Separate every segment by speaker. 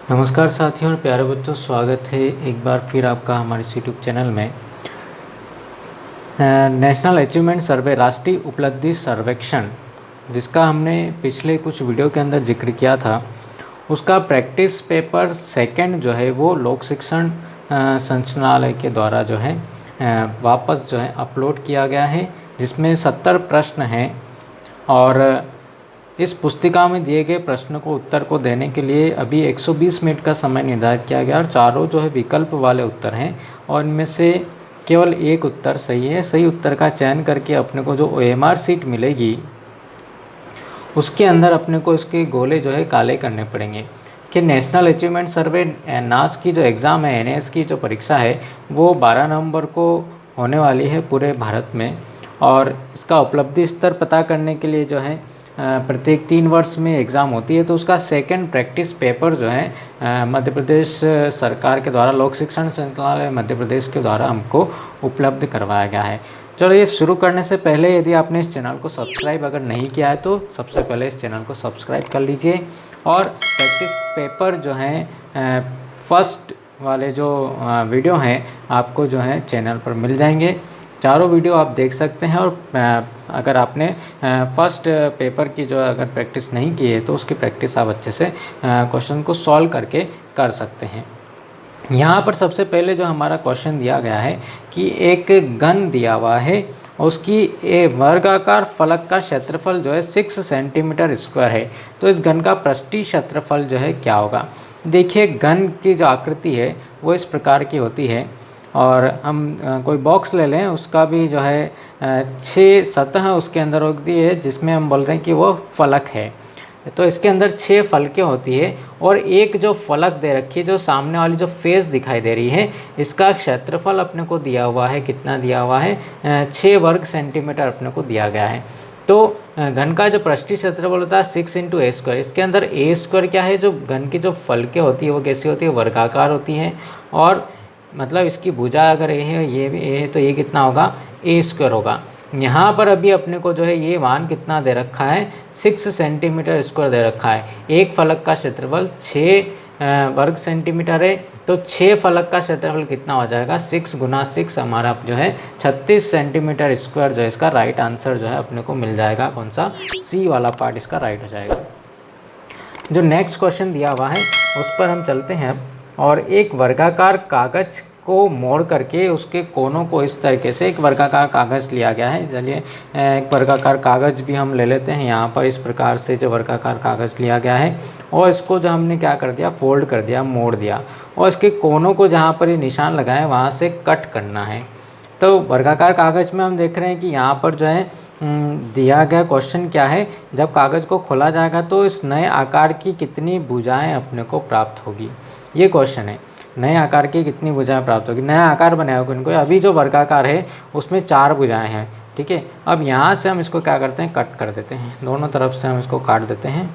Speaker 1: नमस्कार साथियों और प्यारे बच्चों, स्वागत है एक बार फिर आपका हमारे यूट्यूब चैनल में। नेशनल अचीवमेंट सर्वे, राष्ट्रीय उपलब्धि सर्वेक्षण, जिसका हमने पिछले कुछ वीडियो के अंदर जिक्र किया था, उसका प्रैक्टिस पेपर सेकंड जो है वो लोक शिक्षण संचालनालय के द्वारा जो है वापस जो है अपलोड किया गया है, जिसमें 70 प्रश्न हैं। और इस पुस्तिका में दिए गए प्रश्न को उत्तर को देने के लिए अभी 120 मिनट का समय निर्धारित किया गया और चारों जो है विकल्प वाले उत्तर हैं और इनमें से केवल एक उत्तर सही है। सही उत्तर का चयन करके अपने को जो OMR सीट मिलेगी उसके अंदर अपने को इसके गोले जो है काले करने पड़ेंगे। कि नेशनल अचीवमेंट सर्वे नास की जो एग्ज़ाम है, NAS की जो परीक्षा है, वो 12 नवंबर को होने वाली है पूरे भारत में। और इसका उपलब्धि स्तर पता करने के लिए जो है प्रत्येक 3 वर्ष में एग्ज़ाम होती है, तो उसका सेकंड प्रैक्टिस पेपर जो है मध्य प्रदेश सरकार के द्वारा, लोक शिक्षण संचालनालय मध्य प्रदेश के द्वारा हमको उपलब्ध करवाया गया है। चलो, ये शुरू करने से पहले यदि आपने इस चैनल को सब्सक्राइब अगर नहीं किया है तो सबसे पहले इस चैनल को सब्सक्राइब कर लीजिए। और प्रैक्टिस पेपर जो हैं फर्स्ट वाले जो वीडियो हैं आपको जो है चैनल पर मिल जाएंगे। चारों वीडियो आप देख सकते हैं। और अगर आपने फर्स्ट पेपर की जो अगर प्रैक्टिस नहीं की है तो उसकी प्रैक्टिस आप अच्छे से क्वेश्चन को सॉल्व करके कर सकते हैं। यहाँ पर सबसे पहले जो हमारा क्वेश्चन दिया गया है कि एक घन दिया हुआ है, उसकी वर्गाकार फलक का क्षेत्रफल जो है 6 सेंटीमीटर स्क्वायर है, तो इस घन का पृष्ठीय क्षेत्रफल जो है क्या होगा। देखिए, घन की जो आकृति है वो इस प्रकार की होती है। और हम कोई बॉक्स ले लें, उसका भी जो है 6 सतह उसके अंदर होती है, जिसमें हम बोल रहे हैं कि वो फलक है। तो इसके अंदर 6 फलकें होती है और एक जो फलक दे रखी है, जो सामने वाली जो फेस दिखाई दे रही है, इसका क्षेत्रफल अपने को दिया हुआ है। कितना दिया हुआ है? 6 वर्ग सेंटीमीटर अपने को दिया गया है। तो घन का जो पृष्ठीय क्षेत्रफल होता है 6 × a²। इसके अंदर a² क्या है? जो घन की जो फलकें होती है वो कैसी होती है? वर्गाकार होती हैं। और मतलब इसकी भुजा अगर ए है, ये भी ए है, तो ये कितना होगा? a² होगा। यहाँ पर अभी अपने को जो है ये मान कितना दे रखा है? 6 सेंटीमीटर स्क्वायर दे रखा है। एक फलक का क्षेत्रफल 6 वर्ग सेंटीमीटर है, तो 6 फलक का क्षेत्रफल कितना हो जाएगा? 6 × 6 हमारा जो है 36 सेंटीमीटर स्क्वायर जो है इसका राइट आंसर जो है अपने को मिल जाएगा। कौन सा? सी वाला पार्ट इसका राइट हो जाएगा। जो नेक्स्ट क्वेश्चन दिया हुआ है उस पर हम चलते हैं। और एक वर्गाकार कागज को मोड़ करके उसके कोनों को इस तरीके से, एक वर्गाकार कागज़ लिया गया है। चलिए एक वर्गाकार कागज़ भी हम ले लेते हैं। यहाँ पर इस प्रकार से जो वर्गाकार कागज़ लिया गया है और इसको जो हमने क्या कर दिया? फोल्ड कर दिया, मोड़ दिया। और इसके कोनों को जहाँ पर ये निशान लगाए वहाँ से कट करना है। तो वर्गाकार कागज़ में हम देख रहे हैं कि यहाँ पर जो है दिया गया क्वेश्चन क्या है? जब कागज़ को खोला जाएगा तो इस नए आकार की कितनी भुजाएँ अपने को प्राप्त होगी, ये क्वेश्चन है। नए आकार की कितनी भुजाएं प्राप्त होगी? नया आकार बनाया इनको। अभी जो वर्गाकार है उसमें 4 भुजाएं हैं, ठीक है। अब यहाँ से हम इसको क्या करते हैं? कट कर देते हैं। दोनों तरफ से हम इसको काट देते हैं।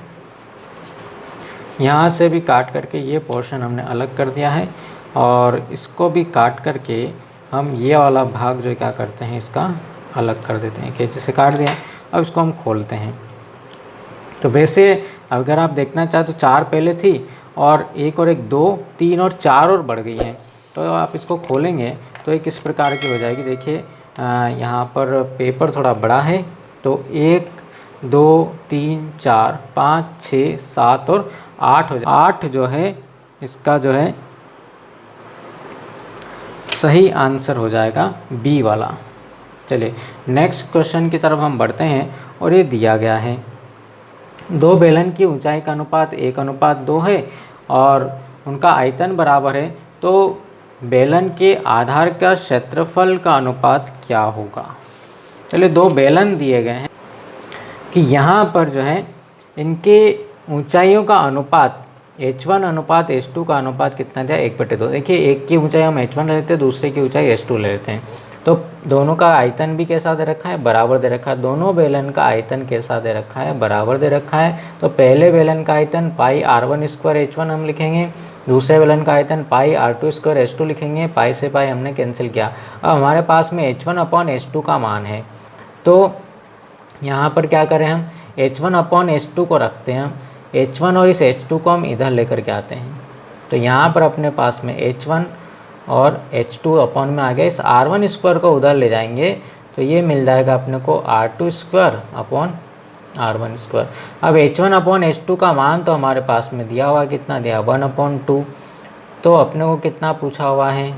Speaker 1: यहाँ से भी काट करके ये पोर्शन हमने अलग कर दिया है और इसको भी काट करके हम ये वाला भाग जो क्या करते हैं, इसका अलग कर देते हैं। कैसे से काट दिया। अब इसको हम खोलते हैं। तो वैसे अगर आप देखना चाहें तो 4 पहले थी और 1 और 1 2 3 और 4 और बढ़ गई हैं। तो आप इसको खोलेंगे तो एक इस प्रकार की हो जाएगी। देखिए यहाँ पर पेपर थोड़ा बड़ा है, तो 1 2 3 4 5 6 7 और 8 हो जाए। 8 जो है इसका जो है सही आंसर हो जाएगा बी वाला। चलिए नेक्स्ट क्वेश्चन की तरफ हम बढ़ते हैं। और ये दिया गया है 2 बेलन की ऊंचाई का अनुपात 1:2 है और उनका आयतन बराबर है, तो बेलन के आधार का क्षेत्रफल का अनुपात क्या होगा। चलिए 2 बेलन दिए गए हैं कि यहाँ पर जो है इनके ऊंचाइयों का अनुपात h1 अनुपात h2 का अनुपात कितना दिया? 1/2। देखिए एक की ऊंचाई हम h1 ले लेते हैं, दूसरे की ऊंचाई h2 ले लेते हैं। तो दोनों का आयतन भी कैसा दे रखा है? बराबर दे रखा है। दोनों बेलन का आयतन कैसा दे रखा है? बराबर दे रखा है। तो पहले बेलन का आयतन πr1² h1 हम लिखेंगे, दूसरे बेलन का आयतन πr2² h2 लिखेंगे। पाई से पाई हमने कैंसिल किया। अब हमारे पास में h1/h2 का मान है, तो यहाँ पर क्या करें? हम h1/h2 को रखते हैं। h1 और इस h2 को हम इधर लेकर के आते हैं। तो यहाँ पर अपने पास में H1 और H2 अपॉन में आ गया, इस R1 स्क्वायर को उधर ले जाएंगे तो ये मिल जाएगा अपने को R2 square upon R1 square. अब H1 अपॉन H2 का मान तो हमारे पास में दिया हुआ, कितना दिया 1/2। तो अपने को कितना पूछा हुआ है,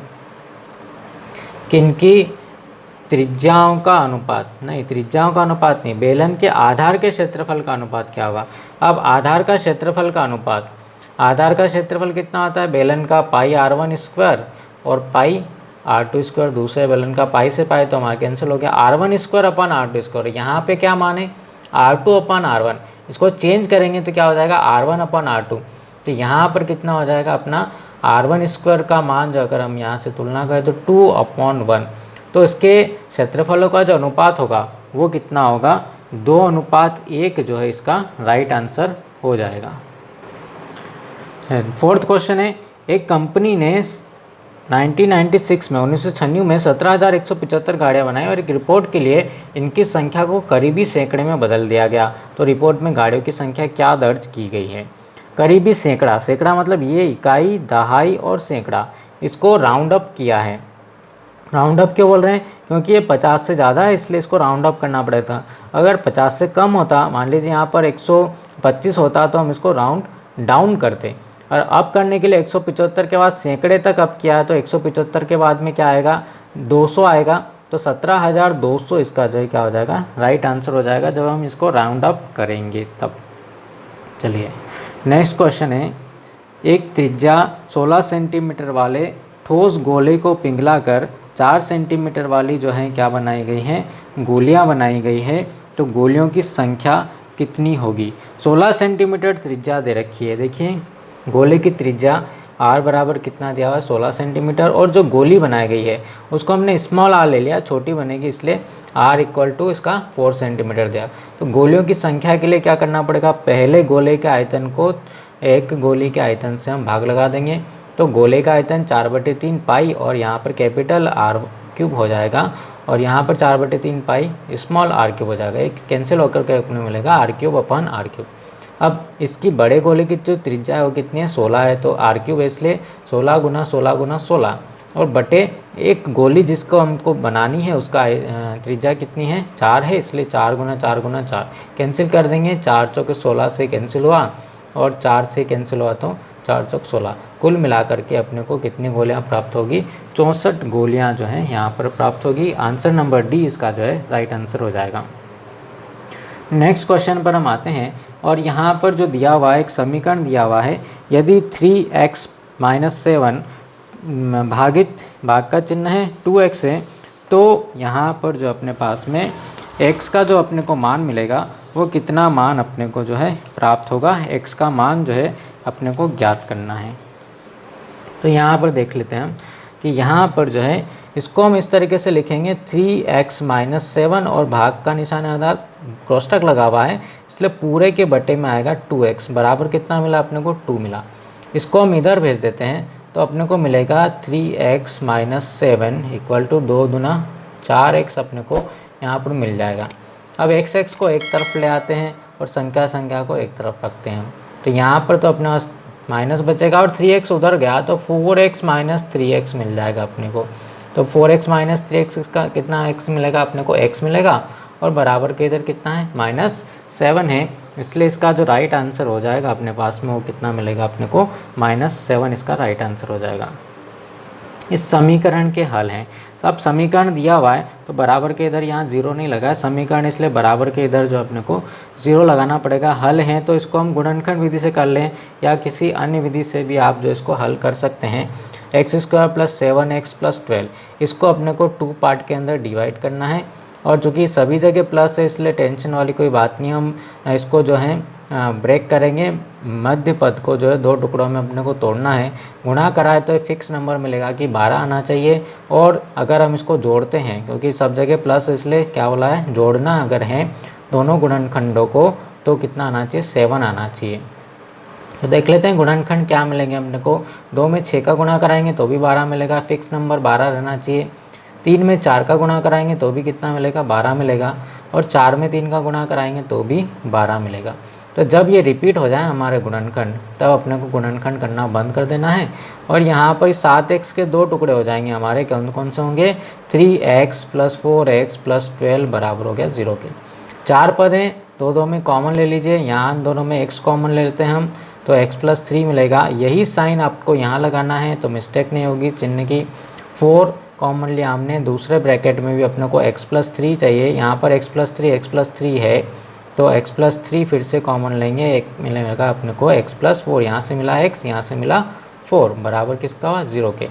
Speaker 1: किनकी त्रिज्याओं का अनुपात, नहीं त्रिज्याओं का अनुपात नहीं, बेलन के आधार के क्षेत्रफल का अनुपात क्या होगा। अब आधार का क्षेत्रफल का अनुपात, आधार का क्षेत्रफल कितना होता है, बेलन का पाई R1 स्क्वायर और पाई R2 स्क्वायर, दूसरे बेलन का पाई से पाई तो हमारा कैंसिल हो गया, R1 square upon R2 square. यहाँ पे क्या माने R2 अपन R1, इसको चेंज करेंगे तो क्या हो जाएगा R1 अपन R2। तो यहाँ पर कितना हो जाएगा अपना R1 स्क्वायर का मान जो अगर हम यहाँ से तुलना करें तो 2/1। तो इसके क्षेत्रफलों का जो अनुपात होगा वो कितना होगा, 2:1 जो है इसका राइट आंसर हो जाएगा। फोर्थ क्वेश्चन है, एक कंपनी ने 1996 में 17,175 गाड़ियाँ बनाई और एक रिपोर्ट के लिए इनकी संख्या को करीबी सैकड़े में बदल दिया गया। तो रिपोर्ट में गाड़ियों की संख्या क्या दर्ज की गई है। करीबी सैकड़ा, सैकड़ा मतलब ये इकाई, दहाई और सैकड़ा, इसको राउंड अप किया है। राउंड अप क्यों बोल रहे हैं, क्योंकि ये 50 से ज़्यादा है इसलिए इसको राउंड अप करना पड़ेगा। अगर 50 से कम होता, मान लीजिए यहाँ पर 125 होता तो हम इसको राउंड डाउन करते। और अप करने के लिए 175 के बाद सैकड़े तक अप किया है तो 175 के बाद में क्या आएगा, 200 आएगा। तो 17,200 इसका जो है क्या हो जाएगा, राइट आंसर हो जाएगा जब हम इसको राउंड अप करेंगे तब। चलिए नेक्स्ट क्वेश्चन है, एक त्रिज्या 16 सेंटीमीटर वाले ठोस गोले को पिघलाकर 4 सेंटीमीटर वाली जो है क्या बनाई गई हैं, गोलियां बनाई गई है। तो गोलियों की संख्या कितनी होगी। 16 सेंटीमीटर त्रिज्या दे रखी है, देखिए गोले की त्रिज्या R बराबर कितना दिया हुआ है 16 सेंटीमीटर, और जो गोली बनाई गई है उसको हमने स्मॉल r ले लिया, छोटी बनेगी इसलिए R इक्वल टू इसका 4 सेंटीमीटर दिया। तो गोलियों की संख्या के लिए क्या करना पड़ेगा, पहले गोले के आयतन को एक गोली के आयतन से हम भाग लगा देंगे। तो गोले का आयतन 4/3 पाई और यहाँ पर कैपिटल R³ हो जाएगा और यहाँ पर 4/3 पाई स्मॉल r³ हो जाएगा। एक कैंसिल होकर के अपने मिलेगा R³ अपन R³। अब इसकी बड़े गोले की जो त्रिज्या है वो कितनी है, 16 है। तो R³ इसलिए 16 गुना 16 गुना 16 और बटे एक गोली जिसको हमको बनानी है उसका त्रिज्या कितनी है, 4 है, इसलिए 4 गुना 4 गुना 4 कैंसिल कर देंगे। 4 चौके 16 से कैंसिल हुआ और 4 से कैंसिल हुआ तो 4 चौक 16। कुल मिलाकर के अपने को कितनी गोलियां प्राप्त होगी, 64 गोलियां जो हैं यहाँ पर प्राप्त होगी। आंसर नंबर डी इसका जो है राइट आंसर हो जाएगा। नेक्स्ट क्वेश्चन पर हम आते हैं और यहाँ पर जो दिया हुआ है एक समीकरण दिया हुआ है, यदि 3x - 7 भागित भाग का चिन्ह है 2x है तो यहाँ पर जो अपने पास में x का जो अपने को मान मिलेगा वो कितना मान अपने को जो है प्राप्त होगा। x का मान जो है अपने को ज्ञात करना है। तो यहाँ पर देख लेते हैं हम कि यहाँ पर जो है इसको हम इस तरीके से लिखेंगे 3x - 7 और भाग का निशान आधार कोष्ठक लगा हुआ है इसलिए पूरे के बटे में आएगा 2x बराबर कितना मिला अपने को 2 मिला। इसको हम इधर भेज देते हैं तो अपने को मिलेगा 3x - 7 इक्वल टू 2 दूना 4x अपने को यहाँ पर मिल जाएगा। अब x को एक तरफ ले आते हैं और संख्या को एक तरफ रखते हैं। तो यहाँ पर तो अपने पास माइनस बचेगा और 3x उधर गया तो 4x - 3x मिल जाएगा अपने को। तो 4x - 3x का कितना x मिलेगा अपने को, x मिलेगा और बराबर के इधर कितना है -7 है, इसलिए इसका जो राइट आंसर हो जाएगा अपने पास में वो कितना मिलेगा अपने को -7 इसका राइट आंसर हो जाएगा। इस समीकरण के हल हैं। तो अब समीकरण दिया हुआ है तो बराबर के इधर यहाँ 0 नहीं लगा है समीकरण, इसलिए बराबर के इधर जो अपने को 0 लगाना पड़ेगा। हल है तो इसको हम गुणनखंड विधि से कर लें या किसी अन्य विधि से भी आप जो इसको हल कर सकते हैं। x² + 7x + 12 इसको अपने को 2 पार्ट के अंदर डिवाइड करना है और चूँकि सभी जगह प्लस है इसलिए टेंशन वाली कोई बात नहीं। हम इसको जो है ब्रेक करेंगे, मध्य पद को जो है 2 टुकड़ों में अपने को तोड़ना है। गुणा कराए तो फिक्स नंबर मिलेगा कि 12 आना चाहिए और अगर हम इसको जोड़ते हैं क्योंकि सब जगह प्लस इसलिए क्या बोला है जोड़ना अगर है दोनों गुणनखंडों को तो कितना आना चाहिए 7 आना चाहिए। तो देख लेते हैं गुणनखंड क्या मिलेंगे अपने को। 2 में 6 का गुणा कराएंगे तो भी 12 मिलेगा, फिक्स नंबर 12 रहना चाहिए। 3 में 4 का गुणा कराएंगे तो भी कितना मिलेगा 12 मिलेगा और 4 में 3 का गुणा कराएंगे तो भी 12 मिलेगा। तो जब ये रिपीट हो जाए हमारे गुणनखंड, तब अपने को गुणनखंड करना बंद कर देना है। और यहाँ पर 7x के 2 टुकड़े हो जाएंगे हमारे, कौन कौन से होंगे, 3x + 4x + 12 बराबर हो गया 0 के। 4 पद हैं, दो में कॉमन ले लीजिए, यहाँ दोनों में x कॉमन ले लेते हैं हम, तो x + 3 मिलेगा। यही साइन आपको यहाँ लगाना है तो मिस्टेक नहीं होगी चिन्ह की। 4 कॉमन लिया हमने, दूसरे ब्रैकेट में भी अपने को x + 3 चाहिए, यहाँ पर x + 3 है तो x + 3 फिर से कॉमन लेंगे, एक मिलेगा अपने को x + 4, यहाँ से मिला x, यहाँ से मिला 4 बराबर किसका हुआ, 0 के।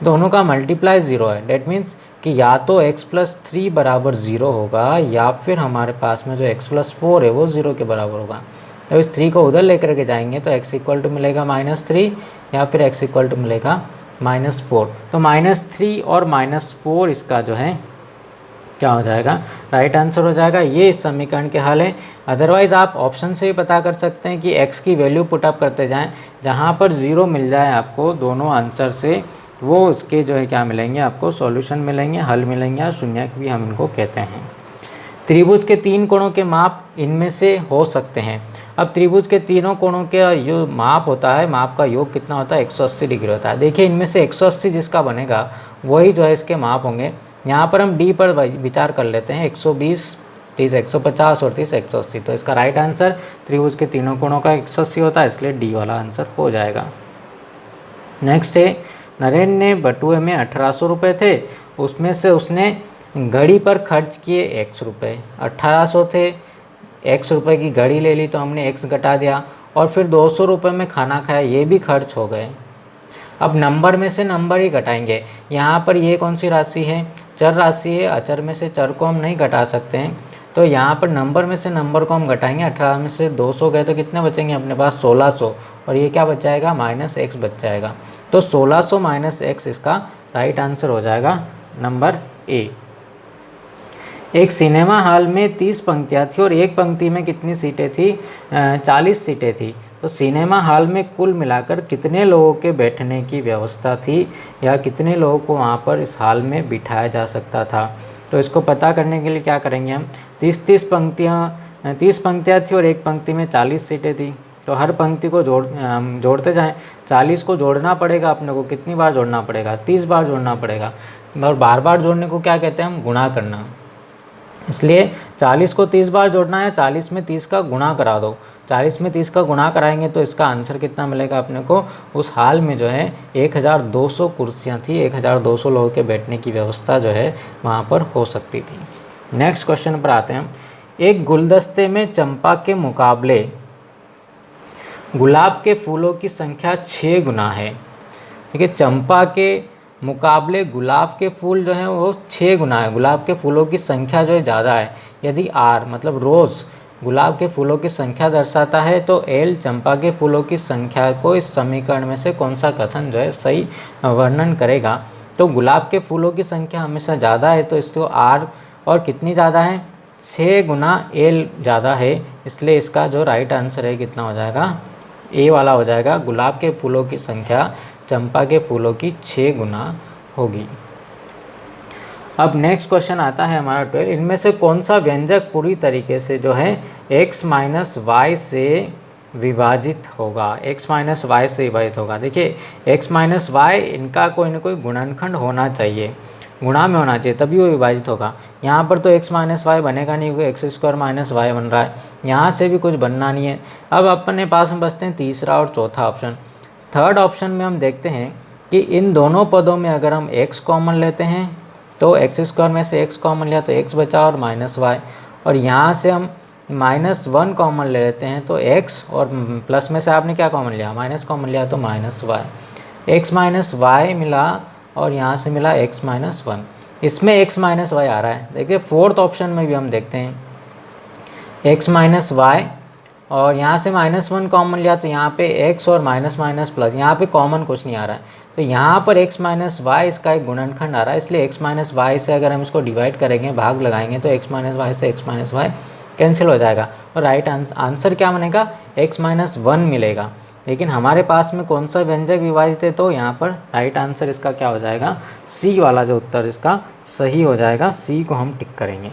Speaker 1: दोनों का मल्टीप्लाई 0 है, डेट मीन्स कि या तो x + 3 बराबर 0 होगा या फिर हमारे पास में जो x + 4 है वो 0 के बराबर होगा। तो इस 3 को उधर लेकर के जाएंगे तो x = मिलेगा -3 या फिर x = मिलेगा -4। तो -3 और -4 इसका जो है क्या हो जाएगा, राइट आंसर हो जाएगा। ये इस समीकरण के हल है। अदरवाइज़ आप ऑप्शन से ही पता कर सकते हैं कि x की वैल्यू पुटअप करते जाएं, जहाँ पर 0 मिल जाए आपको दोनों आंसर से, वो उसके जो है क्या मिलेंगे, आपको सॉल्यूशन मिलेंगे, हल मिलेंगे, और शून्यक भी हम इनको कहते हैं। त्रिभुज के 3 कोणों के माप इनमें से हो सकते हैं। अब त्रिभुज के तीनों कोणों के जो माप होता है, माप का योग कितना होता है, 180 डिग्री होता है। देखिए इनमें से 180 जिसका बनेगा वही जो है इसके माप होंगे। यहाँ पर हम डी पर विचार कर लेते हैं, 120, 30 150 और 30 180। तो इसका राइट आंसर त्रिभुज के तीनों कोणों का 180 होता है, इसलिए डी वाला आंसर हो जाएगा। नेक्स्ट है, नरेंद्र ने बटुए में 1800 रुपये थे, उसमें से उसने घड़ी पर खर्च किए x रुपये। 1800 थे, x रुपये की घड़ी ले ली तो हमने x घटा दिया, और फिर 200 रुपये में खाना खाया, ये भी खर्च हो गए। अब नंबर में से नंबर ही घटाएंगे। यहाँ पर ये कौन सी राशि है, चर राशि है, अचर में से चर को हम नहीं घटा सकते हैं, तो यहाँ पर नंबर में से नंबर को हम घटाएंगे। 18 में से 200 गए तो कितने बचेंगे अपने पास, 1600, और ये क्या बच जाएगा, -x बच जाएगा। तो 1600 - x इसका राइट आंसर हो जाएगा, नंबर ए। एक सिनेमा हॉल में 30 पंक्तियाँ थी और एक पंक्ति में कितनी सीटें थी, 40 सीटें थी। तो सिनेमा हॉल में कुल मिलाकर कितने लोगों के बैठने की व्यवस्था थी, या कितने लोगों को वहाँ पर इस हॉल में बिठाया जा सकता था। तो इसको पता करने के लिए क्या करेंगे हम, 30 पंक्तियाँ थी और एक पंक्ति में 40 सीटें थी, तो हर पंक्ति को जोड़ते जाएं। 40 को जोड़ना पड़ेगा अपने को, कितनी बार जोड़ना पड़ेगा, 30 बार जोड़ना पड़ेगा, और बार बार जोड़ने को क्या कहते हैं हम, गुणा करना। इसलिए 40 को 30 बार जोड़ना है, 40 में 30 का गुणा करा दो। 40 में 30 का गुणा कराएंगे तो इसका आंसर कितना मिलेगा अपने को, उस हाल में जो है 1200 कुर्सियाँ थी, 1200 लोगों के बैठने की व्यवस्था जो है वहाँ पर हो सकती थी। नेक्स्ट क्वेश्चन पर आते हैं। एक गुलदस्ते में चंपा के मुकाबले गुलाब के फूलों की संख्या 6 गुना है। देखिए चंपा के मुकाबले गुलाब के फूल जो हैं वो 6 गुना है, गुलाब के फूलों की संख्या जो है ज़्यादा है। यदि R मतलब रोज़ गुलाब के फूलों की संख्या दर्शाता है तो L चंपा के फूलों की संख्या को इस समीकरण में से कौन सा कथन जो है सही वर्णन करेगा। तो गुलाब के फूलों की संख्या हमेशा ज़्यादा है, तो इसको R और कितनी ज़्यादा है, 6 गुना L ज़्यादा है, इसलिए इसका जो राइट आंसर है कितना हो जाएगा, ए वाला हो जाएगा। गुलाब के फूलों की संख्या चंपा के फूलों की 6 गुना होगी। अब नेक्स्ट क्वेश्चन आता है हमारा 12। इनमें से कौन सा व्यंजक पूरी तरीके से जो है x - y से विभाजित होगा, x - y से विभाजित होगा। देखिए x - y इनका कोई ना कोई गुणनखंड होना चाहिए, गुणा में होना चाहिए तभी वो विभाजित होगा। यहाँ पर तो x - y बनेगा नहीं क्योंकि x² - y बन रहा है, यहाँ से भी कुछ बनना नहीं है। अब अपने पास हम बचते हैं तीसरा और चौथा ऑप्शन। थर्ड ऑप्शन में हम देखते हैं कि इन दोनों पदों में अगर हम x कॉमन लेते हैं तो x² में से x कॉमन लिया तो x बचा और -y, और यहाँ से हम -1 कॉमन ले लेते हैं तो x, और प्लस में से आपने क्या कॉमन लिया, माइनस कॉमन लिया तो -y, x - y मिला और यहाँ से मिला x - 1। इसमें x - y आ रहा है। देखिए फोर्थ ऑप्शन में भी हम देखते हैं x - y, और यहाँ से -1 कॉमन लिया तो यहाँ पे x और माइनस प्लस, यहाँ पे कॉमन कुछ नहीं आ रहा है, तो यहाँ पर x - y इसका एक गुणनखंड आ रहा है, इसलिए x - y से अगर हम इसको डिवाइड करेंगे, भाग लगाएंगे तो x - y से x - y कैंसिल हो जाएगा, और राइट आंसर क्या बनेगा, x - 1 मिलेगा। लेकिन हमारे पास में कौन सा व्यंजक विभाजित है, तो यहाँ पर राइट आंसर इसका क्या हो जाएगा, सी वाला जो उत्तर इसका सही हो जाएगा, सी को हम टिक करेंगे।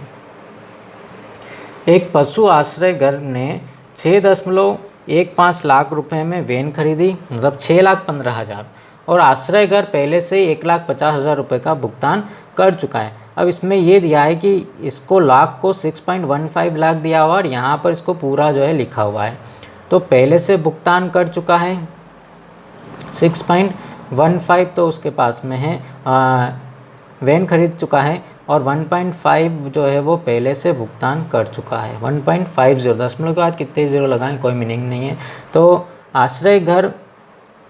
Speaker 1: एक पशु आश्रय घर ने 6.15 लाख रुपए में वैन खरीदी, मतलब 6,15,000, और आश्रय घर पहले से 1,50,000 रुपये का भुगतान कर चुका है। अब इसमें ये दिया है कि इसको लाख को 6.15 लाख दिया हुआ और यहाँ पर इसको पूरा जो है लिखा हुआ है। तो पहले से भुगतान कर चुका है 6.15, तो उसके पास में है वैन खरीद चुका है, और 1.5 जो है वो पहले से भुगतान कर चुका है। 1.50, दशमलव के बाद कितने ज़ीरो लगाएं कोई मीनिंग नहीं है। तो आश्रय घर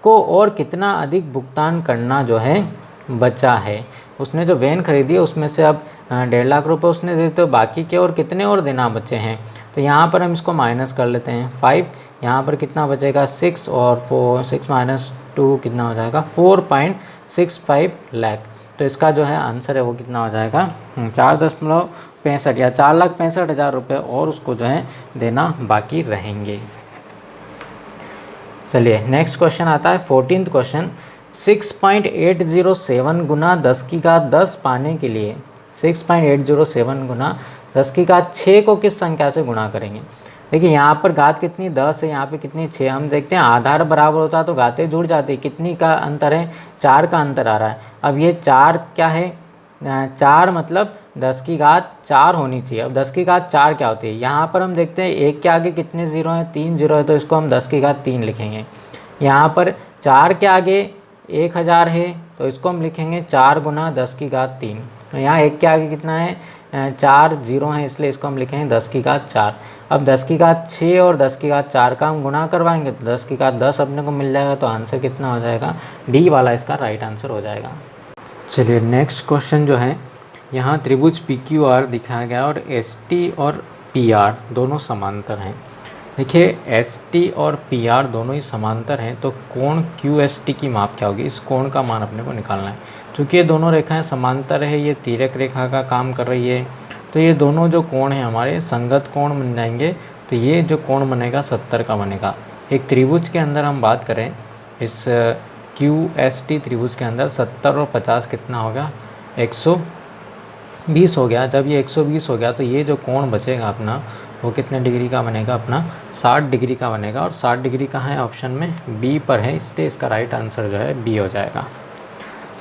Speaker 1: को और कितना अधिक भुगतान करना जो है बचा है। उसने जो वैन खरीदी है उसमें से अब 1.5 लाख रुपए उसने दे, तो बाकी के और कितने और देना बचे हैं। तो यहाँ पर हम इसको माइनस कर लेते हैं 5, यहाँ पर कितना बचेगा 6, और 6 माइनस 2 कितना हो जाएगा 4.65 लाख। तो इसका जो है आंसर है वो कितना हो जाएगा 4.65 या 4,65,000 रुपये और उसको जो है देना बाकी रहेंगे। चलिए नेक्स्ट क्वेश्चन आता है 14th क्वेश्चन। 6.807 गुना 10 की घात 10 पाने के लिए 6.807 गुना 10 की घात 6 को किस संख्या से गुणा करेंगे। देखिए यहाँ पर घात कितनी 10 है, यहाँ पे कितनी 6। हम देखते हैं आधार बराबर होता तो घातें जुड़ जाती। कितनी का अंतर है, 4 का अंतर आ रहा है। अब ये 4 क्या है, 4 मतलब 10 की घात 4 होनी चाहिए। अब 10 की घात 4 क्या होती है, यहाँ पर हम देखते हैं 1 के आगे कितने ज़ीरो हैं, 3 ज़ीरो है, तो इसको हम 10 की घात 3 लिखेंगे। यहाँ पर 4 के आगे 1000 है, तो इसको हम लिखेंगे 4 गुना 10 की घात 3। तो यहाँ 1 के आगे कितना है, 4 ज़ीरो हैं, इसलिए इसको हम लिखेंगे 10 की घात 4। अब 10 की घात 6 और 10 की घात 4 का हम गुणा करवाएंगे तो 10 की घात 10 अपने को मिल जाएगा। तो आंसर कितना हो जाएगा, डी वाला इसका राइट आंसर हो जाएगा। चलिए नेक्स्ट क्वेश्चन जो है, यहाँ त्रिभुज PQR दिखाया गया और ST और PR दोनों समांतर हैं। देखिए ST और PR दोनों ही समांतर हैं, तो कोण QST की माप क्या होगी, इस कोण का मान अपने को निकालना है। क्योंकि ये दोनों रेखाएं समांतर है, ये तिर्यक रेखा का काम कर रही है, तो ये दोनों जो कोण हैं हमारे संगत कोण बन जाएंगे। तो ये जो कोण बनेगा 70 का बनेगा। एक त्रिभुज के अंदर हम बात करें, इस QST त्रिभुज के अंदर 70 और 50 कितना हो गया, 120 हो गया। जब ये 120 हो गया तो ये जो कोण बचेगा अपना वो कितने डिग्री का बनेगा, अपना 60 डिग्री का बनेगा। और 60 डिग्री कहाँ है, ऑप्शन में बी पर है, इसलिए इसका राइट आंसर जो है बी हो जाएगा।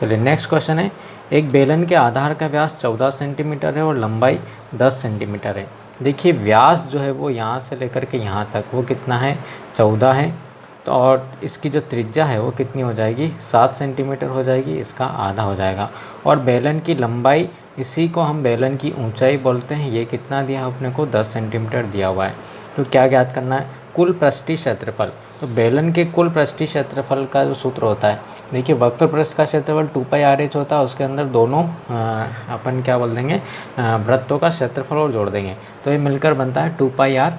Speaker 1: चलिए नेक्स्ट क्वेश्चन है, एक बेलन के आधार का व्यास 14 सेंटीमीटर है और लंबाई 10 सेंटीमीटर है। देखिए व्यास जो है वो यहाँ से लेकर के यहाँ तक वो कितना है, 14 है। तो और इसकी जो त्रिज्या है वो कितनी हो जाएगी, 7 सेंटीमीटर हो जाएगी, इसका आधा हो जाएगा। और बेलन की लंबाई, इसी को हम बेलन की ऊंचाई बोलते हैं, ये कितना दिया है अपने को, 10 सेंटीमीटर दिया हुआ है। तो क्या ज्ञात करना है, कुल पृष्ठीय क्षेत्रफल। तो बेलन के कुल पृष्ठीय क्षेत्रफल का जो सूत्र होता है, देखिए वक्र पृष्ठ का क्षेत्रफल 2πr/h होता है, उसके अंदर दोनों अपन क्या बोल देंगे, वृत्तों का क्षेत्रफल और जोड़ देंगे, तो ये मिलकर बनता है 2πr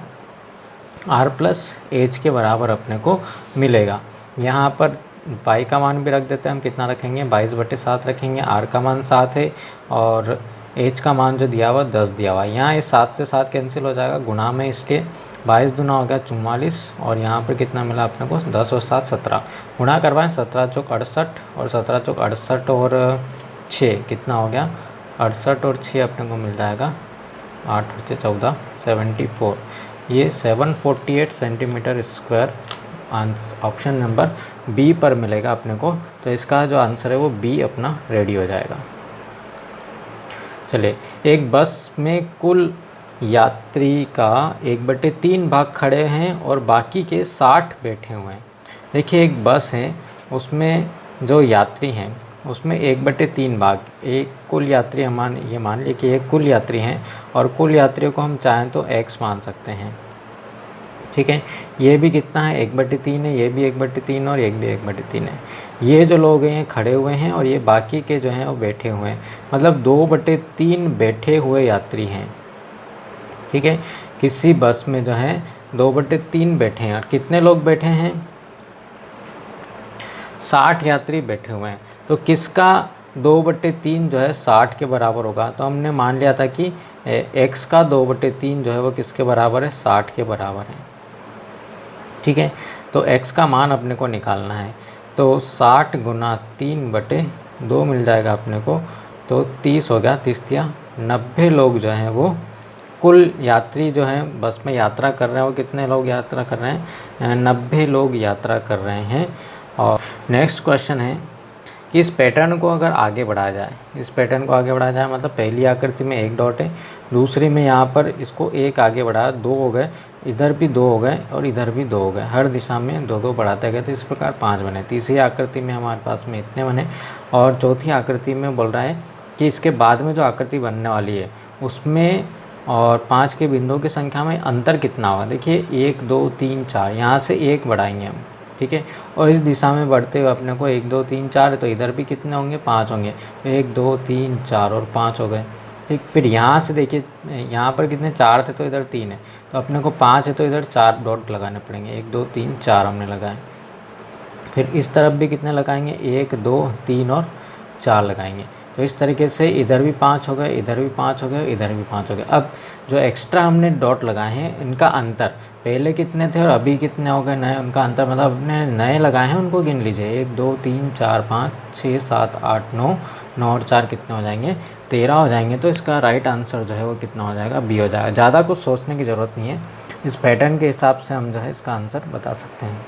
Speaker 1: + h के बराबर अपने को मिलेगा। यहाँ पर पाई का मान भी रख देते हैं हम, कितना रखेंगे, 22/7 रखेंगे। r का मान 7 है और h का मान जो दिया हुआ 10 दिया हुआ है। यहाँ ये 7 से 7 कैंसिल हो जाएगा, गुणा में इसके 22 दूना हो गया 44, और यहाँ पर कितना मिला अपने को, 10 और 7 17, गुणा करवाएं 17 चौक 68 और 17 चौक 68 और 6 कितना हो गया, 68 और 6 अपने को मिल जाएगा 8 और 6 14, 74। ये 748 centimetre square option number B पर मिलेगा अपने को। तो इसका जो आंसर है वो बी अपना रेडी हो जाएगा। चलिए, एक बस में कुल यात्री का 1/3 भाग खड़े हैं और बाकी के 60 बैठे हुए हैं। देखिए एक बस है, उसमें जो यात्री हैं उसमें 1/3 भाग, एक कुल यात्री हम ये मान लिए कि एक कुल यात्री हैं और कुल यात्रियों को हम चाहें तो x मान सकते हैं। ठीक है, ये भी कितना है, 1/3 है, ये भी 1/3 और ये भी 1/3 है। ये जो लोग हैं खड़े हुए हैं और ये बाकी के जो हैं वो बैठे हुए हैं, मतलब 2/3 बैठे हुए यात्री हैं। ठीक है, किसी बस में जो है 2/3 बैठे हैं और कितने लोग बैठे हैं, 60 यात्री बैठे हुए हैं। तो किसका 2/3 जो है 60 के बराबर होगा। तो हमने मान लिया था कि x का 2/3 जो है वो किसके बराबर है, 60 के बराबर है। ठीक है, तो x का मान अपने को निकालना है। तो 60 गुना 3/2 मिल जाएगा अपने को, तो 30 हो गया, 30 या 90 लोग जो हैं वो कुल यात्री जो हैं बस में यात्रा कर रहे हैं वो कितने लोग यात्रा कर रहे हैं, 90 लोग यात्रा कर रहे हैं। और नेक्स्ट क्वेश्चन है कि इस पैटर्न को अगर आगे बढ़ाया जाए, इस पैटर्न को आगे बढ़ाया जाए मतलब पहली आकृति में एक डॉट है, दूसरी में यहाँ पर इसको एक आगे बढ़ाया, 2 हो गए, इधर भी 2 हो गए और इधर भी 2 हो गए, हर दिशा में 2-2 बढ़ाते गए तो इस प्रकार 5 बने। तीसरी आकृति में हमारे पास में इतने बने और चौथी आकृति में बोल रहा है कि इसके बाद में जो आकृति बनने वाली है उसमें और 5 के बिंदुओं की संख्या में अंतर कितना होगा। देखिए 1 2 3 4, यहाँ से 1 बढ़ाएंगे हम, ठीक है, और इस दिशा में बढ़ते हुए अपने को 1 2 3 4 है तो इधर भी कितने होंगे, 5 होंगे, तो 1 2 3 4 और 5 हो गए, ठीक। फिर यहाँ से देखिए यहाँ पर कितने 4 थे तो इधर 3 है, तो अपने को 5 है तो इधर 4 डॉट लगाने पड़ेंगे, 1 2 3 4 हमने लगाए। फिर इस तरफ भी कितने लगाएंगे, 1 2 3 और 4 लगाएंगे, तो इस तरीके से इधर भी 5 हो गए, इधर भी 5 हो गए, इधर भी 5 हो गए। अब जो एक्स्ट्रा हमने डॉट लगाए हैं इनका अंतर, पहले कितने थे और अभी कितने हो गए नए, उनका अंतर मतलब अपने नए लगाए हैं उनको गिन लीजिए, 1 2 3 4 5 6 7 8 9, 9 और 4 कितने हो जाएंगे, 13 हो जाएंगे। तो इसका राइट आंसर जो है वो कितना हो जाएगा, बी हो जाएगा। ज़्यादा कुछ सोचने की ज़रूरत नहीं है, इस पैटर्न के हिसाब से हम जो है इसका आंसर बता सकते हैं।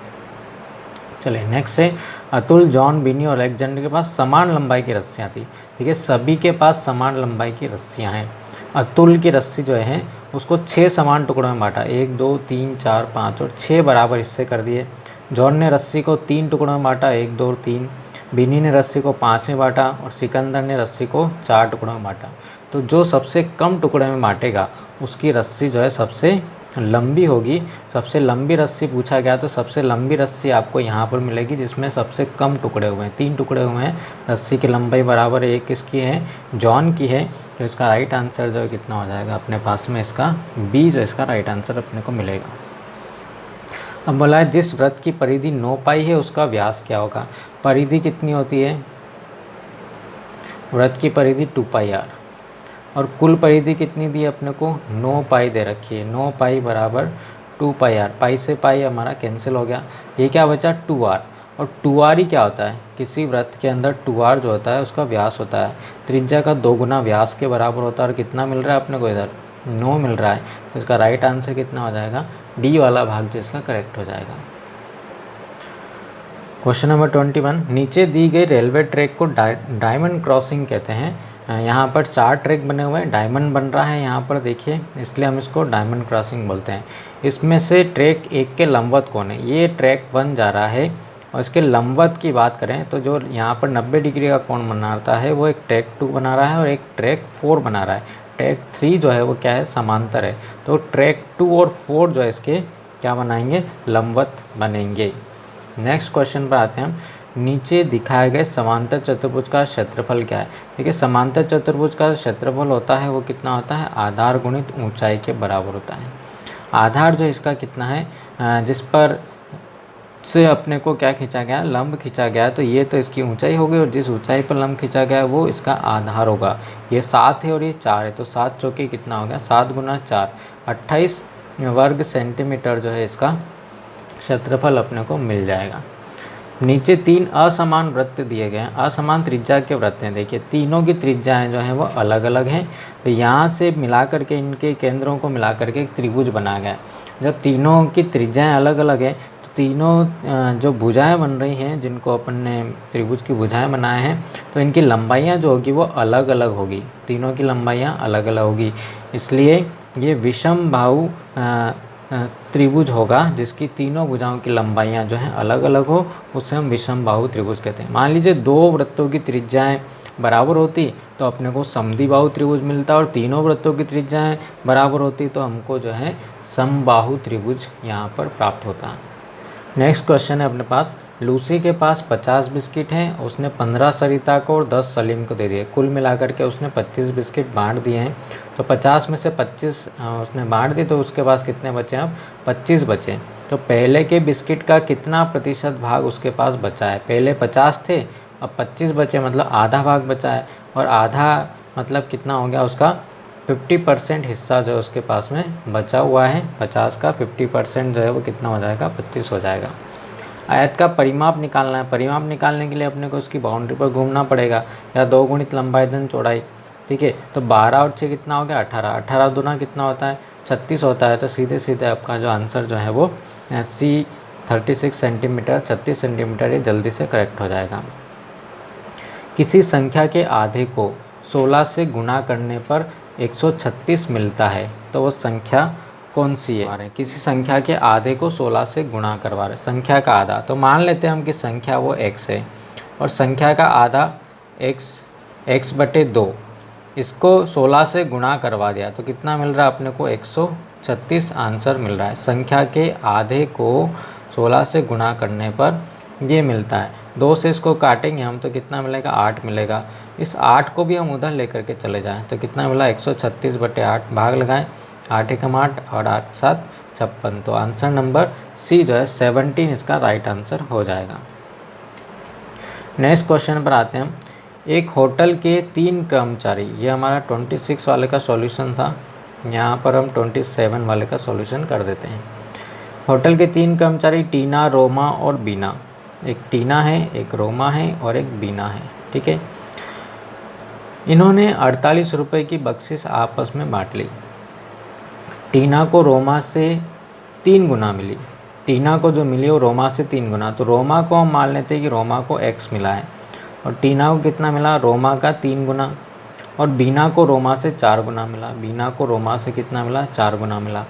Speaker 1: चलिए नेक्स्ट है, अतुल, जॉन, बिनी और अलेक्जेंडर के पास समान लंबाई की रस्सियाँ थी, ठीक है, सभी के पास समान लंबाई की रस्सियाँ हैं। अतुल की रस्सी जो है उसको 6 समान टुकड़ों में बांटा, 1 2 3 4 5 और 6 बराबर हिस्से कर दिए। जॉन ने रस्सी को 3 टुकड़ों में बांटा, 1 2 3। बिनी ने रस्सी को 5 में बांटा और सिकंदर ने रस्सी को 4 टुकड़ों में बांटा। तो जो सबसे कम टुकड़े में बांटेगा उसकी रस्सी जो है सबसे लंबी होगी। सबसे लंबी रस्सी पूछा गया तो सबसे लंबी रस्सी आपको यहाँ पर मिलेगी जिसमें सबसे कम टुकड़े हुए हैं, 3 टुकड़े हुए हैं, रस्सी की लंबाई बराबर 1 किसकी है, जॉन की है। तो इसका राइट आंसर जो है कितना हो जाएगा अपने पास में, इसका बी जो इसका राइट आंसर अपने को मिलेगा। अब बोला है जिस वृत्त की परिधि 9 पाई है उसका व्यास क्या होगा। परिधि कितनी होती है, वृत्त की परिधि 2 पाई आर और कुल परिधि कितनी दी अपने को, 9 पाई दे रखी है, 9 पाई बराबर 2 पाई आर, पाई से पाई हमारा कैंसिल हो गया, ये क्या बचा 2r। और 2r ही क्या होता है, किसी वृत्त के अंदर 2r जो होता है उसका व्यास होता है, त्रिज्या का 2 गुना व्यास के बराबर होता है। और कितना मिल रहा है अपने को, इधर 9 मिल रहा है, तो इसका राइट आंसर कितना हो जाएगा, डी वाला भाग जो इसका करेक्ट हो जाएगा। क्वेश्चन नंबर 21, नीचे दी गई रेलवे ट्रैक को डायमंड क्रॉसिंग कहते हैं। यहाँ पर 4 ट्रैक बने हुए हैं, डायमंड बन रहा है यहाँ पर देखिए, इसलिए हम इसको डायमंड क्रॉसिंग बोलते हैं। इसमें से ट्रैक 1 के लंबवत कौन है, ये ट्रैक 1 जा रहा है और इसके लंबवत की बात करें तो जो यहाँ पर 90 डिग्री का कोण बनाता है वो एक ट्रैक 2 बना रहा है और एक ट्रैक 4 बना रहा है। ट्रैक 3 जो है वो क्या है, समांतर है, तो ट्रैक 2 और 4 जो है इसके क्या बनाएंगे, लंबवत बनेंगे। नेक्स्ट क्वेश्चन पर आते हैं हम, नीचे दिखाए गए समांतर चतुर्भुज का क्षेत्रफल क्या है। देखिए समांतर चतुर्भुज का क्षेत्रफल होता है वो कितना होता है, आधार गुणित ऊंचाई के बराबर होता है। आधार जो इसका कितना है, जिस पर से अपने को क्या खींचा गया, लंब खींचा गया, तो ये तो इसकी ऊंचाई हो गई और जिस ऊंचाई पर लंब खींचा गया वो इसका आधार होगा। ये 7 है और ये 4 है, तो 7 चौके कितना हो गया, 7 गुना 4 28 वर्ग सेंटीमीटर जो है इसका क्षेत्रफल अपने को मिल जाएगा। नीचे 3 असमान वृत्त दिए गए हैं, असमान त्रिज्या के वृत्त हैं। देखिए तीनों की त्रिज्याएं जो हैं वो अलग अलग हैं, तो यहाँ से मिला करके इनके केंद्रों को मिला करके एक त्रिभुज बनाया गया। जब तीनों की त्रिज्याएं अलग अलग हैं तो तीनों जो भुजाएं बन रही हैं, जिनको अपन ने त्रिभुज की भुजाएं बनाए हैं, तो इनकी लंबाइयाँ जो होगी वो अलग अलग होगी, तीनों की लंबाइयाँ अलग अलग होगी। इसलिए ये विषम बाहु त्रिभुज होगा जिसकी तीनों भुजाओं की लंबाइयाँ जो हैं अलग अलग हो, उसे हम विषम बाहु त्रिभुज कहते हैं। मान लीजिए 2 वृत्तों की त्रिज्याएं बराबर होती तो अपने को समद्विबाहु त्रिभुज मिलता, और तीनों वृत्तों की त्रिज्याएं बराबर होती तो हमको जो है समबाहु त्रिभुज यहाँ पर प्राप्त होता। नेक्स्ट क्वेश्चन है अपने पास, लूसी के पास 50 बिस्किट हैं, उसने 15 सरिता को और 10 सलीम को दे दिए, कुल मिलाकर के उसने 25 बिस्किट बांट दिए हैं। तो 50 में से 25 उसने बांट दिए, तो उसके पास कितने बचे, अब 25 बचे। तो पहले के बिस्किट का कितना प्रतिशत भाग उसके पास बचा है, पहले 50 थे अब 25 बचे, मतलब आधा भाग बचा है, और आधा मतलब कितना हो गया, उसका 50% हिस्सा जो है उसके पास में बचा हुआ है। 50 का 50% जो है वो कितना हो जाएगा, 25 हो जाएगा। आयत का परिमाप निकालना है, परिमाप निकालने के लिए अपने को उसकी बाउंड्री पर घूमना पड़ेगा, या 2 गुणित लंबाई धन चौड़ाई। ठीक है। तो 12 और 6 कितना हो गया 18, 18 दूना कितना होता है 36 होता है। तो सीधे सीधे आपका जो आंसर जो है वो सी 36 सेंटीमीटर 36 सेंटीमीटर ये जल्दी से करेक्ट हो जाएगा। किसी संख्या के आधे को 16 से गुणा करने पर 136 मिलता है, तो वो संख्या कौन सी है। किसी संख्या के आधे को 16 से गुणा करवा रहे, संख्या का आधा, तो मान लेते हैं हम कि संख्या वो x है और संख्या का आधा x/2, इसको 16 से गुणा करवा दिया तो कितना मिल रहा है अपने को 136 आंसर मिल रहा है। संख्या के आधे को 16 से गुणा करने पर ये मिलता है। 2 से इसको काटेंगे हम तो कितना मिलेगा 8 मिलेगा। इस 8 को भी हम उधर लेकर के चले जाएं तो कितना मिला 136/8, भाग लगाएं 8 एकम 8 और 8 7 56। तो आंसर नंबर सी जो है 17 इसका राइट आंसर हो जाएगा। नेक्स्ट क्वेश्चन पर आते हैं हम। एक होटल के 3 कर्मचारी, ये हमारा 26 वाले का सॉल्यूशन था, यहाँ पर हम 27 वाले का सॉल्यूशन कर देते हैं। होटल के 3 कर्मचारी टीना, रोमा और बीना, एक टीना है, एक रोमा है और एक बीना है, ठीक है। इन्होंने 48 रुपये की बख्शिश आपस में बांट ली। टीना को रोमा से 3 गुना मिली, टीना को जो मिली वो रोमा से 3 गुना, तो रोमा को हम मान लेते हैं कि रोमा को x मिला है और टीना को कितना मिला रोमा का 3 गुना, और बीना को रोमा से 4 गुना मिला, बीना को रोमा से कितना मिला 4 गुना मिला।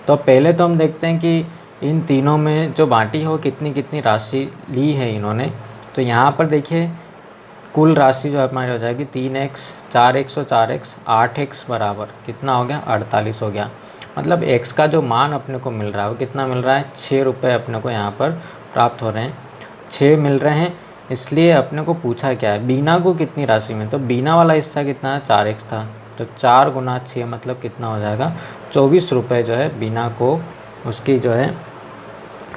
Speaker 1: तो पहले तो हम देखते हैं कि इन तीनों में जो बांटी है वो कितनी कितनी राशि ली है इन्होंने। तो यहाँ पर देखिए कुल राशि जो हमारी हो जाएगी 3x 4x और 4x 8x बराबर कितना हो गया 48 हो गया। मतलब x का जो मान अपने को मिल रहा है वो कितना मिल रहा है 6 रुपये अपने को यहाँ पर प्राप्त हो रहे हैं, 6 मिल रहे हैं। इसलिए अपने को पूछा क्या है बीना को कितनी राशि में, तो बीना वाला हिस्सा कितना है 4x था, तो 4 गुना 6 मतलब कितना हो जाएगा 24 रुपये जो है बीना को उसकी जो है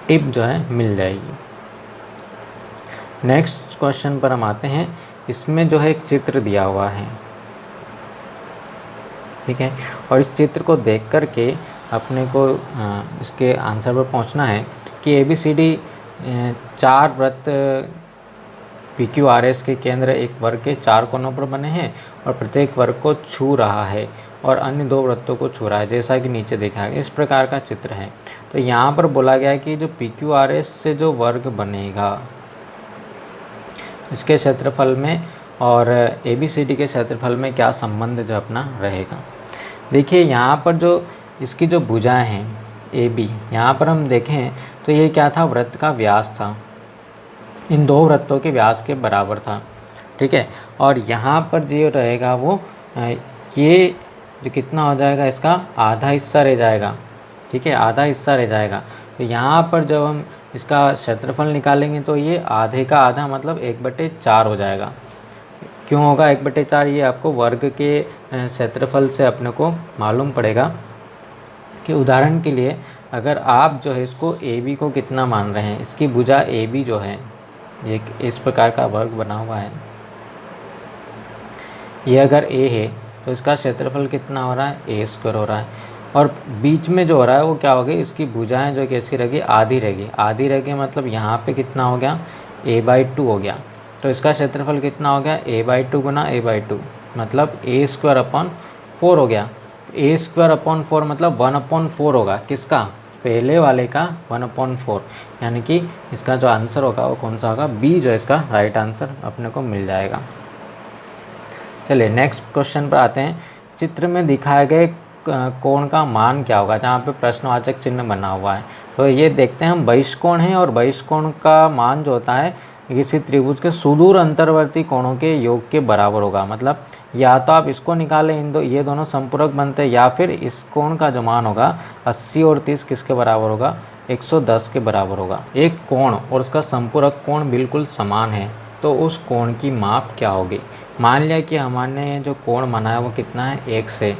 Speaker 1: टिप जो है मिल जाएगी। नेक्स्ट क्वेश्चन पर हम आते हैं। इसमें जो है एक चित्र दिया हुआ है, ठीक है, और इस चित्र को देख कर के अपने को इसके आंसर पर पहुंचना है कि ABCD 4 वृत्त PQRS के केंद्र एक वर्ग के 4 कोनों पर बने हैं और प्रत्येक वर्ग को छू रहा है और अन्य 2 वृत्तों को छू रहा है, जैसा कि नीचे देखा है। इस प्रकार का चित्र है। तो यहाँ पर बोला गया है कि जो PQRS से जो वर्ग बनेगा इसके क्षेत्रफल में और ABCD के क्षेत्रफल में क्या संबंध जो अपना रहेगा। देखिए यहाँ पर जो इसकी जो भुजाएं हैं AB, यहाँ पर हम देखें तो ये क्या था वृत्त का व्यास था, इन 2 वृत्तों के व्यास के बराबर था, ठीक है। और यहाँ पर जो रहेगा वो ये जो कितना हो जाएगा इसका आधा हिस्सा रह जाएगा, ठीक है, आधा हिस्सा रह जाएगा। तो यहाँ पर जब हम इसका क्षेत्रफल निकालेंगे तो ये आधे का आधा मतलब 1/4 हो जाएगा। क्यों होगा 1/4, ये आपको वर्ग के क्षेत्रफल से अपने को मालूम पड़ेगा कि उदाहरण के लिए अगर आप जो है इसको AB को कितना मान रहे हैं, इसकी भुजा AB जो है ये इस प्रकार का वर्ग बना हुआ है, ये अगर A है तो इसका क्षेत्रफल कितना हो रहा है A² हो रहा है, और बीच में जो हो रहा है वो क्या हो गई इसकी भुजाएं जो कैसी रहेगी आधी रहेगी, आधी रहेगी मतलब यहाँ पे कितना हो गया A/2 हो गया। तो इसका क्षेत्रफल कितना हो गया A/2 गुना A/2 मतलब A²/4 हो गया। A²/4 मतलब 1/4 होगा, किसका पहले वाले का 1/4, यानी कि इसका जो आंसर होगा वो कौन सा होगा B जो इसका राइट आंसर अपने को मिल जाएगा। चलिए नेक्स्ट क्वेश्चन पर आते हैं। चित्र में दिखाए गए कोण का मान क्या होगा, जहाँ पे प्रश्नवाचक चिन्ह बना हुआ है। तो ये देखते हैं हम बहिष्कोण है और बहिष्कोण का मान जो होता है किसी त्रिभुज के सुदूर अंतर्वर्ती कोणों के योग के बराबर होगा। मतलब या तो आप इसको निकालें, ये दोनों संपूरक बनते हैं, या फिर इस कोण का जो मान होगा 80 और 30 किसके बराबर होगा 110 के बराबर होगा। एक कोण और उसका संपूरक कोण बिल्कुल समान है तो उस कोण की माप क्या होगी। मान लिया कि हमारे जो कोण माना है वो कितना है x है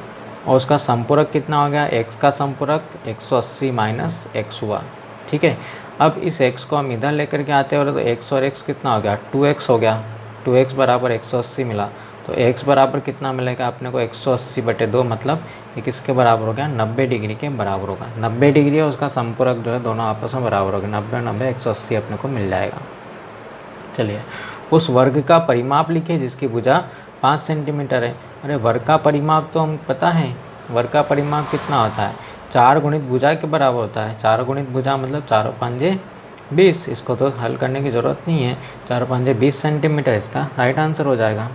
Speaker 1: और उसका संपूरक कितना हो गया x का संपूरक 180 माइनस x हुआ, ठीक है। अब इस x को हम इधर लेकर के आते हैं और तो x और x कितना हो गया 2x हो गया, 2x बराबर 180 मिला। तो x बराबर कितना मिलेगा अपने को 180/2 मतलब ये किसके बराबर हो गया 90 डिग्री के बराबर होगा। 90 डिग्री है उसका संपूरक जो है दोनों आपस में बराबर होगा, 90 180 अपने को मिल जाएगा। चलिए उस वर्ग का परिमाप लिखिए जिसकी भुजा 5 सेंटीमीटर है। अरे वर्ग का परिमाप तो हम पता है, वर्ग का परिमाप कितना होता है, 4 गुणित भुजा के बराबर होता है। 4 गुणित भुजा मतलब 4 पंजे 20। इसको तो हल करने की ज़रूरत नहीं है, 4 पंजे 20 सेंटीमीटर इसका राइट आंसर हो जाएगा।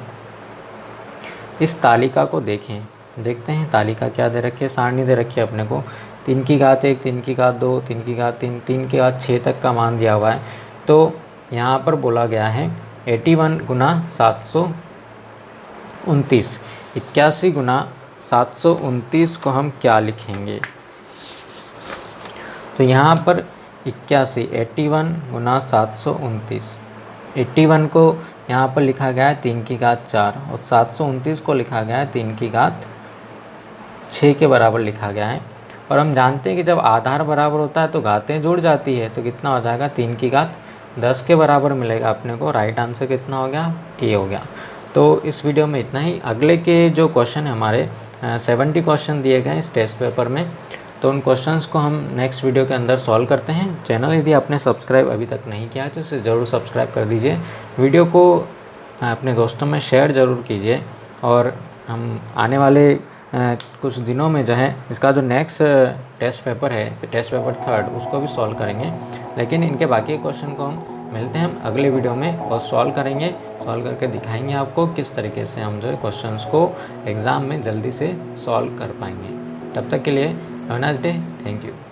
Speaker 1: इस तालिका को देखें, देखते हैं तालिका क्या दे रखी है, सारणी दे रखी है अपने को। 3 की घात 1, 3 की घात 2, 3 की घात 3, 3 की घात 6 तक का मान दिया हुआ है। तो यहाँ पर बोला गया है 81 गुना 729, 81 गुना 729 को हम क्या लिखेंगे। तो यहाँ पर 81 गुना 729, 81 को यहाँ पर लिखा गया है 3 की घात 4 और 729 को लिखा गया है 3 की घात 6 के बराबर लिखा गया है। और हम जानते हैं कि जब आधार बराबर होता है तो घातें जुड़ जाती है, तो कितना हो जाएगा 3 की घात 10 के बराबर मिलेगा अपने को। राइट आंसर कितना हो गया, ए हो गया। तो इस वीडियो में इतना ही। अगले के जो क्वेश्चन है हमारे 70 क्वेश्चन दिए गए हैं इस टेस्ट पेपर में, तो उन क्वेश्चंस को हम नेक्स्ट वीडियो के अंदर सॉल्व करते हैं। चैनल यदि आपने सब्सक्राइब अभी तक नहीं किया है तो इसे ज़रूर सब्सक्राइब कर दीजिए, वीडियो को अपने दोस्तों में शेयर ज़रूर कीजिए। और हम आने वाले कुछ दिनों में जो है इसका जो नेक्स्ट टेस्ट पेपर है, टेस्ट पेपर 3 उसको भी सॉल्व करेंगे। लेकिन इनके बाकी क्वेश्चन को हम मिलते हैं हम अगले वीडियो में और सॉल्व करेंगे, सॉल्व करके दिखाएंगे आपको किस तरीके से हम जो है क्वेश्चंस को एग्ज़ाम में जल्दी से सॉल्व कर पाएंगे। तब तक के लिए have a nice day, thank you.